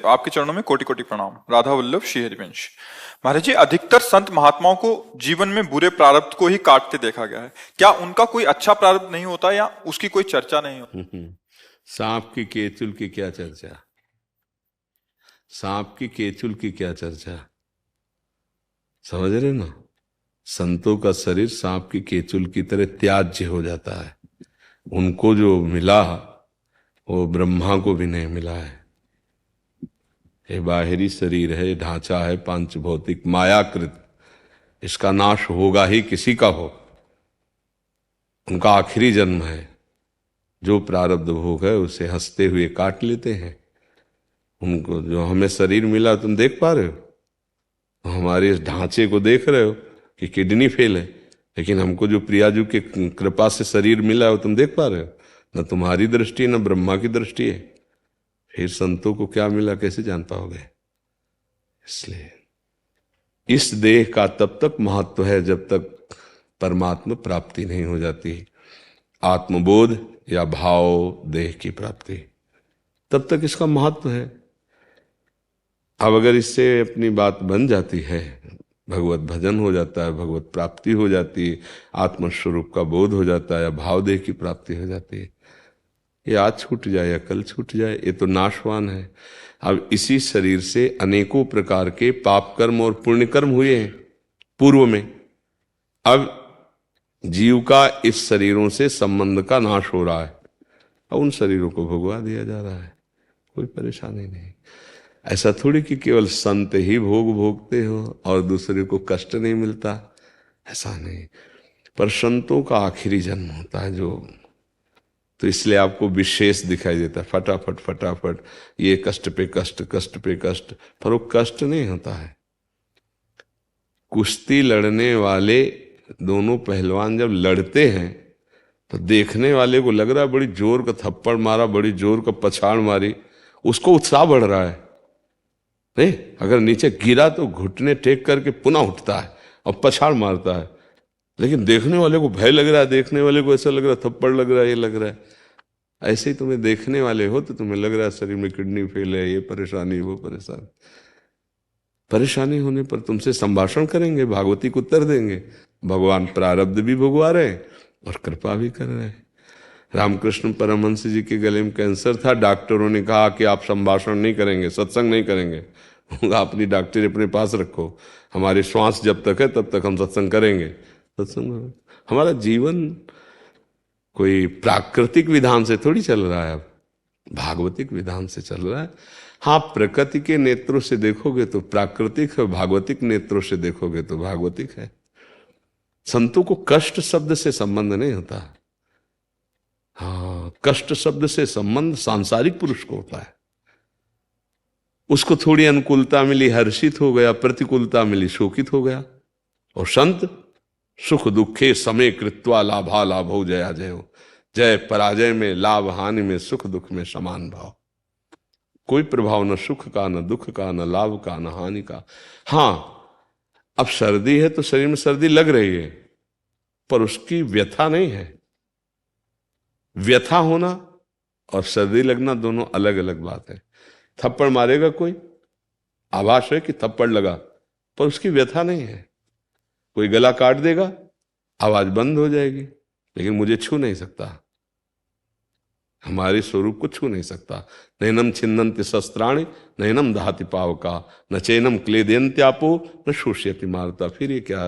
आपके चरणों में कोटि कोटि प्रणाम। राधा वल्लभ श्री हरिवंश। महाराज जी, अधिकतर संत महात्माओं को जीवन में बुरे प्रारब्ध को ही काटते देखा गया है। क्या उनका कोई अच्छा प्रारब्ध नहीं होता या उसकी कोई चर्चा नहीं होती? सांप की केचुल की क्या चर्चा, सांप की केचुल की क्या चर्चा, समझ रहे ना। संतों का शरीर सांप की केचुल की तरह त्याज्य हो जाता है। उनको जो मिला वो ब्रह्मा को भी नहीं मिला है। ये बाहरी शरीर है, ढांचा है पांच भौतिक मायाकृत, इसका नाश होगा ही, किसी का हो। उनका आखिरी जन्म है, जो प्रारब्ध भोग है उसे हंसते हुए काट लेते हैं। उनको जो हमें शरीर मिला, तुम देख पा रहे हो, हमारे इस ढांचे को देख रहे हो कि किडनी फेल है, लेकिन हमको जो प्रियाजू के कृपा से शरीर मिला है वो तुम देख पा रहे हो। न तुम्हारी दृष्टि न ब्रह्मा की दृष्टि है, फिर संतों को क्या मिला कैसे जान पाओगे। इसलिए इस देह का तब तक महत्व है जब तक परमात्मा प्राप्ति नहीं हो जाती, आत्मबोध या भाव देह की प्राप्ति, तब तक इसका महत्व है। अब अगर इससे अपनी बात बन जाती है, भगवत भजन हो जाता है, भगवत प्राप्ति हो जाती है, आत्मस्वरूप का बोध हो जाता है, या भाव देह की प्राप्ति हो जाती है, ये आज छूट जाए या कल छूट जाए, ये तो नाशवान है। अब इसी शरीर से अनेकों प्रकार के पाप कर्म और पुण्य कर्म हुए हैं पूर्व में। अब जीव का इस शरीरों से संबंध का नाश हो रहा है, अब उन शरीरों को भोगवा दिया जा रहा है, कोई परेशानी नहीं। ऐसा थोड़ी कि केवल संत ही भोग भोगते हो और दूसरे को कष्ट नहीं मिलता, ऐसा नहीं। पर संतों का आखिरी जन्म होता है जो, तो इसलिए आपको विशेष दिखाई देता है, फटाफट फटाफट ये कष्ट पे कष्ट, कष्ट पे कष्ट, पर वो कष्ट नहीं होता है। कुश्ती लड़ने वाले दोनों पहलवान जब लड़ते हैं तो देखने वाले को लग रहा है बड़ी जोर का थप्पड़ मारा, बड़ी जोर का पछाड़ मारी, उसको उत्साह बढ़ रहा है। नहीं, अगर नीचे गिरा तो घुटने टेक करके पुनः उठता है और पछाड़ मारता है, लेकिन देखने वाले को भय लग रहा है, देखने वाले को ऐसा लग रहा है थप्पड़ लग रहा है, ये लग रहा है। ऐसे ही तुम्हें देखने वाले हो तो तुम्हें लग रहा है शरीर में किडनी फेल है, ये परेशानी वो परेशानी। परेशानी होने पर तुमसे संभाषण करेंगे, भागवती को उत्तर देंगे। भगवान प्रारब्ध भी भोगवा रहे हैं और कृपा भी कर रहे हैं। रामकृष्ण परमहंस जी के गले में कैंसर था, डॉक्टरों ने कहा कि आप संभाषण नहीं करेंगे, सत्संग नहीं करेंगे, अपनी डॉक्टरी अपने पास रखो, हमारी श्वास जब तक है तब तक हम सत्संग करेंगे। सत्संग, हमारा जीवन कोई प्राकृतिक विधान से थोड़ी चल रहा है, अब भागवतिक विधान से चल रहा है। हाँ, प्रकृति के नेत्रों से देखोगे तो प्राकृतिक है, भागवतिक नेत्रों से देखोगे तो भागवतिक है। संतों को कष्ट शब्द से संबंध नहीं होता। हाँ, कष्ट शब्द से संबंध सांसारिक पुरुष को होता है। उसको थोड़ी अनुकूलता मिली, हर्षित हो गया, प्रतिकूलता मिली, शोकित हो गया। और संत सुख दुखे समय कृत्वा लाभा लाभो जया जयो, जय पराजय में, लाभ हानि में, सुख दुख में समान भाव। कोई प्रभाव न सुख का, न दुख का, न लाभ का, न हानि का। हाँ, अब सर्दी है तो शरीर में सर्दी लग रही है, पर उसकी व्यथा नहीं है। व्यथा होना और सर्दी लगना दोनों अलग अलग बात है। थप्पड़ मारेगा कोई, आभास है कि थप्पड़ लगा, पर उसकी व्यथा नहीं है। कोई गला काट देगा, आवाज बंद हो जाएगी, लेकिन मुझे छू नहीं सकता, हमारे स्वरूप को छू नहीं सकता। नैनम छिन्नन्ति शस्त्राणि नैनम दहाति पावका, न चैनम क्लेदयन्त्यापो न शोष्यति मारुता। फिर ये क्या,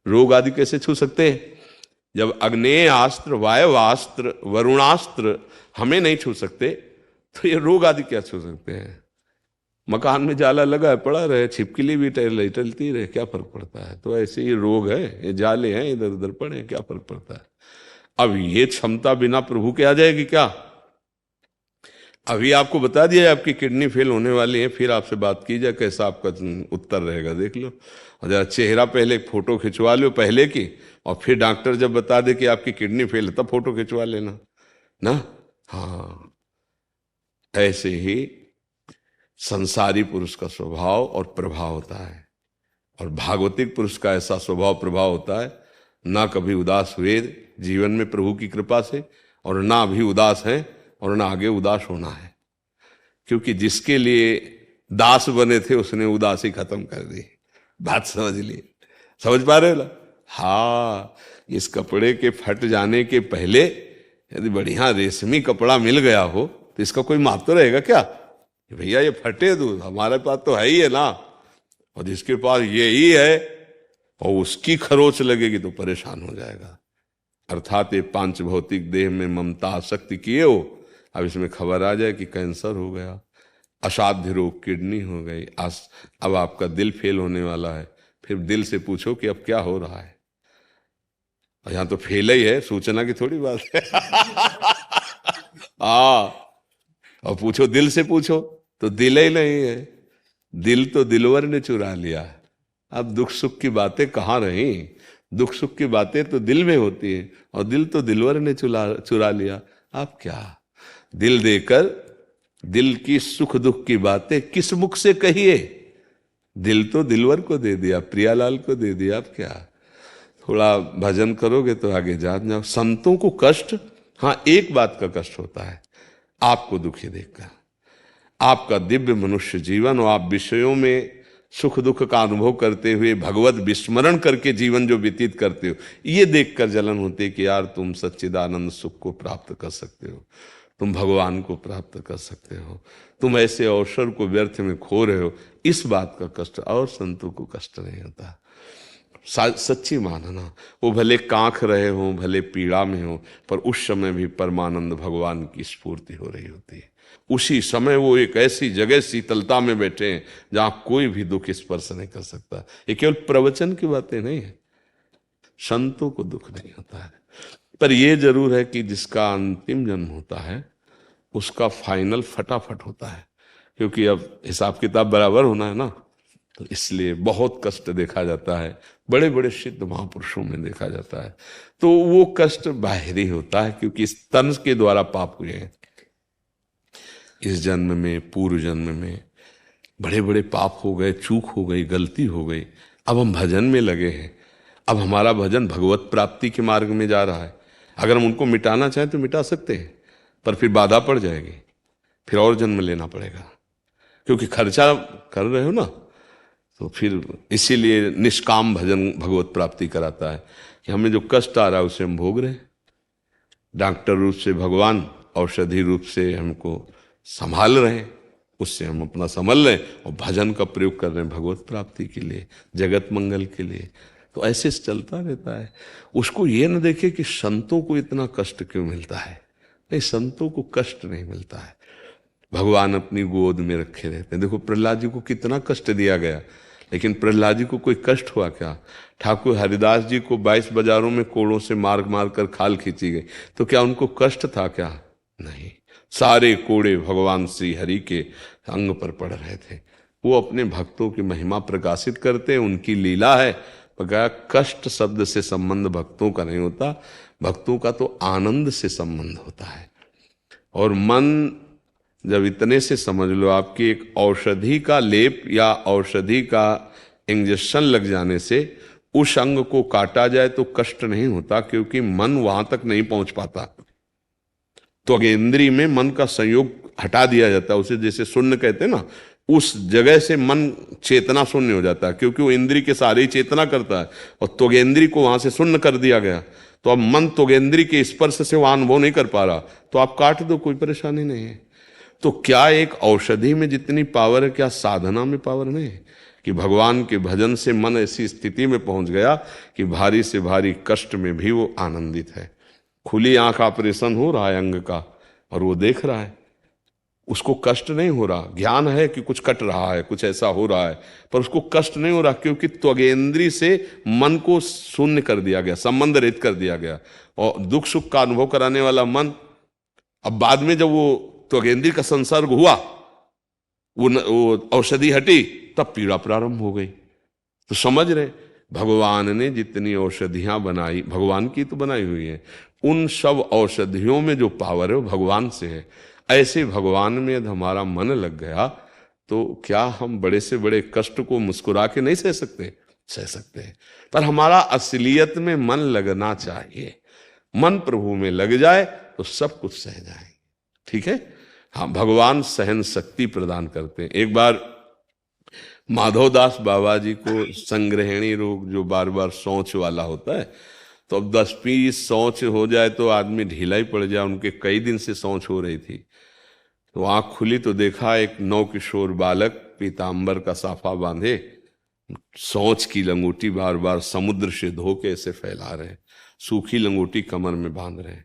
रोग आदि कैसे छू सकते हैं? जब अग्नेयास्त्र, वायवास्त्र, वरुणास्त्र हमें नहीं छू सकते, तो ये रोग आदि क्या छू सकते हैं? मकान में जाला लगा है, पड़ा रहे, छिपकली भी टलती रहे, क्या फर्क पड़ता है? तो ऐसे ही रोग है, ये जाले हैं, इधर उधर पड़े, क्या फर्क पड़ता है? अब ये क्षमता बिना प्रभु के आ जाएगी क्या? अभी आपको बता दिया आपकी किडनी फेल होने वाली है, फिर आपसे बात की जाए, कैसा आपका उत्तर रहेगा देख लो। और जरा चेहरा पहले फोटो खिंचवा लो पहले की, और फिर डॉक्टर जब बता दे कि आपकी किडनी फेल है तब फोटो खिंचवा लेना ना। हाँ, ऐसे ही संसारी पुरुष का स्वभाव और प्रभाव होता है, और भागवतिक पुरुष का ऐसा स्वभाव प्रभाव होता है, ना कभी उदास हुए जीवन में प्रभु की कृपा से, और ना अभी उदास है, और ना आगे उदास होना है। क्योंकि जिसके लिए दास बने थे, उसने उदासी खत्म कर दी। बात समझ ली? समझ पा रहे हो ना? हाँ, इस कपड़े के फट जाने के पहले यदि बढ़िया रेशमी कपड़ा मिल गया हो तो इसका कोई माप तो रहेगा क्या? भैया ये फटे दूध, हमारे पास तो है ही है ना, और जिसके पास ये ही है और उसकी खरोच लगेगी तो परेशान हो जाएगा। अर्थात ये पांच भौतिक देह में ममता आसक्ति किए हो, अब इसमें खबर आ जाए कि कैंसर हो गया, असाध्य रोग किडनी हो गई, अब आपका दिल फेल होने वाला है, फिर दिल से पूछो कि अब क्या हो रहा है। और यहां तो फेल ही है, सूचना की थोड़ी बात है। और पूछो दिल से पूछो तो दिल ही नहीं है, दिल तो दिलवर ने चुरा लिया। अब दुख सुख की बातें कहाँ रही? दुख सुख की बातें तो दिल में होती है और दिल तो दिलवर ने चुरा लिया। अब क्या दिल देकर दिल की सुख दुख की बातें किस मुख से कहिए? दिल तो दिलवर को दे दिया, प्रियालाल को दे दिया। अब क्या? थोड़ा भजन करोगे तो आगे जान जाओ। संतों को कष्ट, हाँ एक बात का कष्ट होता है, आपको दुखी देखकर। आपका दिव्य मनुष्य जीवन और आप विषयों में सुख दुख का अनुभव करते हुए भगवत विस्मरण करके जीवन जो व्यतीत करते हो, ये देखकर जलन होती है कि यार तुम सच्चिदानंद सुख को प्राप्त कर सकते हो, तुम भगवान को प्राप्त कर सकते हो, तुम ऐसे अवसर को व्यर्थ में खो रहे हो। इस बात का कष्ट, और संतों को कष्ट नहीं होता। सच्ची मानना, वो भले कांख रहे हो, भले पीड़ा में हो, पर उस समय भी परमानंद भगवान की स्फूर्ति हो रही होती है। उसी समय वो एक ऐसी जगह शीतलता में बैठे हैं जहां कोई भी दुख स्पर्श नहीं कर सकता। ये केवल प्रवचन की बातें नहीं है, संतों को दुख नहीं होता है। पर यह जरूर है कि जिसका अंतिम जन्म होता है उसका फाइनल फटाफट होता है, क्योंकि अब हिसाब किताब बराबर होना है ना, तो इसलिए बहुत कष्ट देखा जाता है, बड़े बड़े सिद्ध महापुरुषों में देखा जाता है। तो वो कष्ट बाहरी होता है क्योंकि इस तन के द्वारा पाप हुए हैं। इस जन्म में, पूर्व जन्म में बड़े बड़े पाप हो गए, चूक हो गई, गलती हो गई। अब हम भजन में लगे हैं, अब हमारा भजन भगवत प्राप्ति के मार्ग में जा रहा है। अगर हम उनको मिटाना चाहें तो मिटा सकते हैं, पर फिर बाधा पड़ जाएगी, फिर और जन्म लेना पड़ेगा, क्योंकि खर्चा कर रहे हो ना। तो फिर इसीलिए निष्काम भजन भगवत प्राप्ति कराता है कि हमें जो कष्ट आ रहा है उसे हम भोग रहे हैं। डॉक्टर रूप से भगवान औषधि रूप से हमको संभाल रहे हैं, उससे हम अपना संभल रहे हैं और भजन का प्रयोग कर रहे हैं भगवत प्राप्ति के लिए, जगत मंगल के लिए। तो ऐसे चलता रहता है। उसको ये न देखे कि संतों को इतना कष्ट क्यों मिलता है। नहीं, संतों को कष्ट नहीं मिलता है, भगवान अपनी गोद में रखे रहते हैं। देखो प्रहलाद जी को कितना कष्ट दिया गया, लेकिन प्रहलाद जी को कोई कष्ट हुआ क्या? ठाकुर हरिदास जी को 22 बाजारों में कोड़ों से मार मार कर खाल खींची गई, तो क्या उनको कष्ट था क्या? नहीं, सारे कोड़े भगवान श्री हरि के अंग पर पड़ रहे थे। वो अपने भक्तों की महिमा प्रकाशित करते, उनकी लीला है। बकाया कष्ट शब्द से संबंध भक्तों का नहीं होता, भक्तों का तो आनंद से संबंध होता है। और मन जब इतने से समझ लो, आपकी एक औषधि का लेप या औषधि का इंजेक्शन लग जाने से उस अंग को काटा जाए तो कष्ट नहीं होता, क्योंकि मन वहां तक नहीं पहुंच पाता। तो इंद्रिय में मन का संयोग हटा दिया जाता है, उसे जैसे शून्य कहते हैं ना, उस जगह से मन चेतना शून्य हो जाता है, क्योंकि वो इंद्रिय के सारे ही चेतना करता है और त्वगेंद्रिय को वहां से शून्य कर दिया गया। तो अब मन त्वगेंद्रिय के स्पर्श से वहां अनुभव नहीं कर पा रहा, तो आप काट दो, कोई परेशानी नहीं है। तो क्या एक औषधि में जितनी पावर है, क्या साधना में पावर नहीं है? कि भगवान के भजन से मन ऐसी स्थिति में पहुंच गया कि भारी से भारी कष्ट में भी वो आनंदित है। खुली आंख ऑपरेशन हो रहा है अंग का और वो देख रहा है, उसको कष्ट नहीं हो रहा। ज्ञान है कि कुछ कट रहा है, कुछ ऐसा हो रहा है, पर उसको कष्ट नहीं हो रहा, क्योंकि त्वगेंद्रिय से मन को शून्य कर दिया गया, संबंध रहित कर दिया गया। और दुख सुख का अनुभव कराने वाला मन, अब बाद में जब वो त्वगेंद्रिय का संसर्ग हुआ, वो औषधि हटी, तब पीड़ा प्रारंभ हो गई। तो समझ रहे, भगवान ने जितनी औषधियां बनाई, भगवान की तो बनाई हुई है, उन सब औषधियों में जो पावर है वो भगवान से है। ऐसे भगवान में यदि हमारा मन लग गया तो क्या हम बड़े से बड़े कष्ट को मुस्कुरा के नहीं सह सकते? सह सकते हैं, पर हमारा असलियत में मन लगना चाहिए। मन प्रभु में लग जाए तो सब कुछ सह जाएंगे। ठीक है? हाँ, भगवान सहन शक्ति प्रदान करते हैं। एक बार माधवदास बाबा जी को संग्रहणी रोग जो बार बार शौच वाला होता है, तो अब 10-20 शौच हो जाए तो आदमी ढीला ही पड़ जाए। उनके कई दिन से शौच हो रही थी, तो आंख खुली तो देखा एक नवकिशोर बालक पीतांबर का साफा बांधे शौच की लंगोटी बार बार समुद्र से धो के ऐसे फैला रहे, सूखी लंगोटी कमर में बांध रहे।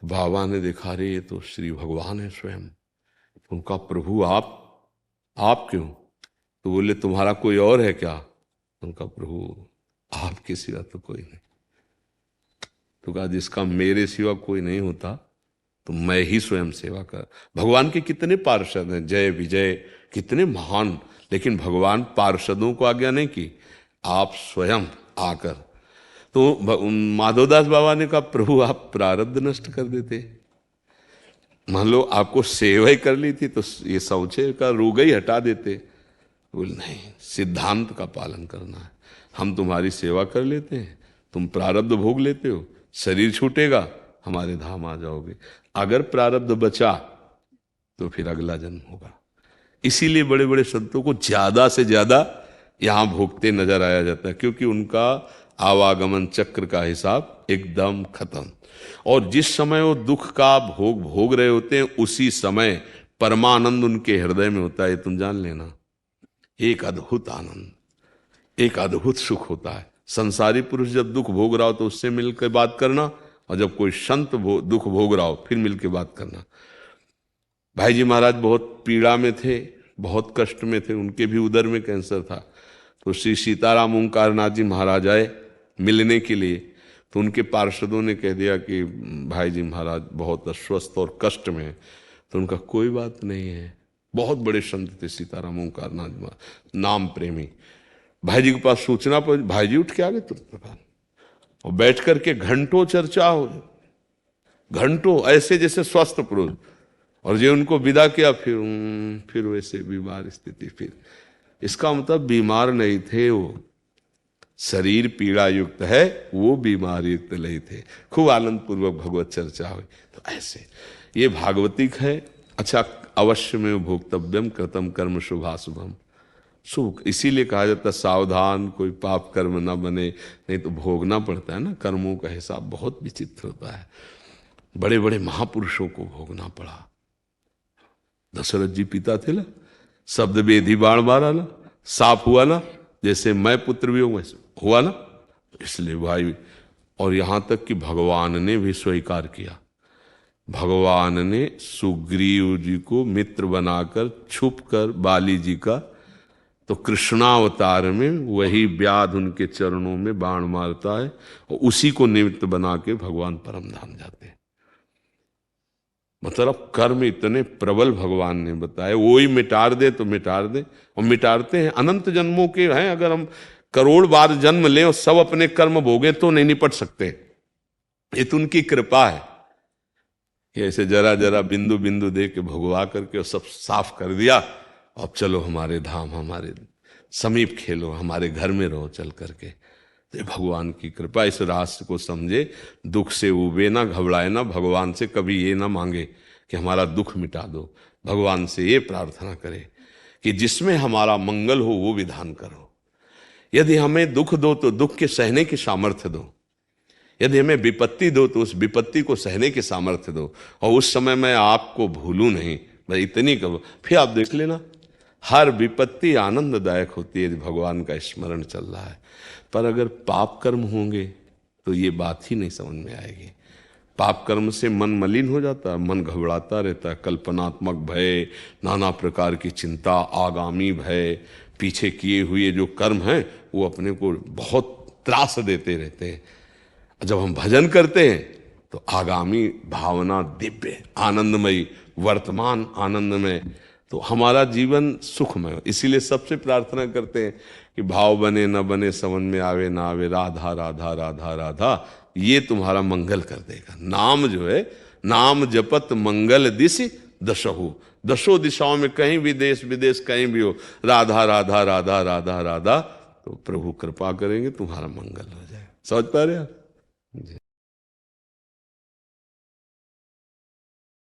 बाबा ने देखा, रे ये तो श्री भगवान है स्वयं। उनका प्रभु आप क्यों? तो बोले तुम्हारा कोई और है क्या? उनका प्रभु आपके सिवा तो कोई नहीं। तो कहा जिसका मेरे सिवा कोई नहीं होता तो मैं ही स्वयं सेवा कर। भगवान के कितने पार्षद हैं, जय विजय कितने महान, लेकिन भगवान पार्षदों को आज्ञा नहीं की, आप स्वयं आकर। तो माधवदास बाबा ने कहा प्रभु आप प्रारब्ध नष्ट कर देते। मान लो आपको सेवा ही कर ली थी तो ये शौचे का रोग ही हटा देते। बोले नहीं, सिद्धांत का पालन करना है। हम तुम्हारी सेवा कर लेते हैं, तुम प्रारब्ध भोग लेते हो, शरीर छूटेगा, हमारे धाम आ जाओगे। अगर प्रारब्ध बचा तो फिर अगला जन्म होगा। इसीलिए बड़े बड़े संतों को ज्यादा से ज्यादा यहां भोगते नजर आया जाता है, क्योंकि उनका आवागमन चक्र का हिसाब एकदम खत्म। और जिस समय वो दुख का भोग रहे होते हैं, उसी समय परमानंद उनके हृदय में होता है। तुम जान लेना, एक अद्भुत आनंद, एक अद्भुत सुख होता है। संसारी पुरुष जब दुख भोग रहा हो तो उससे मिलकर बात करना, और जब कोई संत दुख भोग रहा हो फिर मिलकर बात करना। भाई जी महाराज बहुत पीड़ा में थे, बहुत कष्ट में थे, उनके भी उदर में कैंसर था। तो श्री सीताराम ओंकारनाथ जी महाराज आए मिलने के लिए। तो उनके पार्षदों ने कह दिया कि भाई जी महाराज बहुत अस्वस्थ और कष्ट में है। तो उनका कोई बात नहीं है। बहुत बड़े संत थे सीताराम ओंकारनाथ, नाम प्रेमी। भाई जी के पास सूचना पर भाई जी उठ के आ गए तुरंत, और बैठ करके घंटों चर्चा हो, घंटों ऐसे जैसे स्वस्थ पुरुष। और जो उनको विदा किया, फिर वैसे बीमार स्थिति। फिर इसका मतलब बीमार नहीं थे वो, शरीर पीड़ा युक्त है, वो बीमार युक्त नहीं थे। खूब आनंद पूर्वक भगवत चर्चा हुई। तो ऐसे ये भागवतिक है। अच्छा, अवश्य में भोक्तव्यम कृतम कर्म शुभाशुभम। शुभ इसीलिए कहा जाता है सावधान कोई पाप कर्म ना बने, नहीं तो भोगना पड़ता है ना। कर्मों का हिसाब बहुत विचित्र होता है। बड़े बड़े महापुरुषों को भोगना पड़ा। दशरथ जी पिता थे ना, शब्द वेदी बाण मारा ना, साफ हुआ ना, जैसे मैं पुत्र भी हूं हुआ ना। इसलिए भाई, और यहां तक कि भगवान ने भी स्वीकार किया। भगवान ने सुग्रीव जी को मित्र बनाकर छुप कर बाली जी का, तो कृष्णावतार में वही व्याध उनके चरणों में बाण मारता है, और उसी को निमित्त बना के भगवान परम धाम जाते हैं। मतलब कर्म इतने प्रबल भगवान ने बताए, वो ही मिटार दे तो मिटार दे, और मिटारते हैं। अनंत जन्मों के हैं, अगर हम करोड़ बार जन्म लें और सब अपने कर्म भोगे तो नहीं निपट सकते। ये तो उनकी कृपा है कि ऐसे जरा जरा बिंदु बिंदु दे के भगवा करके और सब साफ कर दिया। अब चलो हमारे धाम, हमारे समीप खेलो, हमारे घर में रहो चल करके। तो भगवान की कृपा। इस रहस्य को समझे, दुख से उबे ना, घबराए ना। भगवान से कभी ये ना मांगे कि हमारा दुख मिटा दो। भगवान से ये प्रार्थना करे कि जिसमें हमारा मंगल हो वो विधान करो। यदि हमें दुख दो तो दुख के सहने की सामर्थ्य दो, यदि हमें विपत्ति दो तो उस विपत्ति को सहने की सामर्थ्य दो, और उस समय मैं आपको भूलूं नहीं, मैं इतनी करूं। फिर आप देख लेना, हर विपत्ति आनंददायक होती है, भगवान का स्मरण चल रहा है। पर अगर पाप कर्म होंगे तो ये बात ही नहीं समझ में आएगी। पाप कर्म से मन मलिन हो जाता है, मन घबराता रहता है, कल्पनात्मक भय, नाना प्रकार की चिंता, आगामी भय, पीछे किए हुए जो कर्म हैं वो अपने को बहुत त्रास देते रहते हैं। जब हम भजन करते हैं तो आगामी भावना दिव्य आनंदमयी, वर्तमान आनंदमय, तो हमारा जीवन सुखमय हो। इसीलिए सबसे प्रार्थना करते हैं कि भाव बने न बने, समझ में आवे ना आवे, राधा राधा राधा राधा, ये तुम्हारा मंगल कर देगा। नाम जो है, नाम जपत मंगल दिशि दशहु, दशों दिशाओं में कहीं भी, देश विदेश कहीं भी हो, राधा राधा राधा राधा राधा, तो प्रभु कृपा करेंगे, तुम्हारा मंगल हो जाएगा। समझ पा रहे हैं?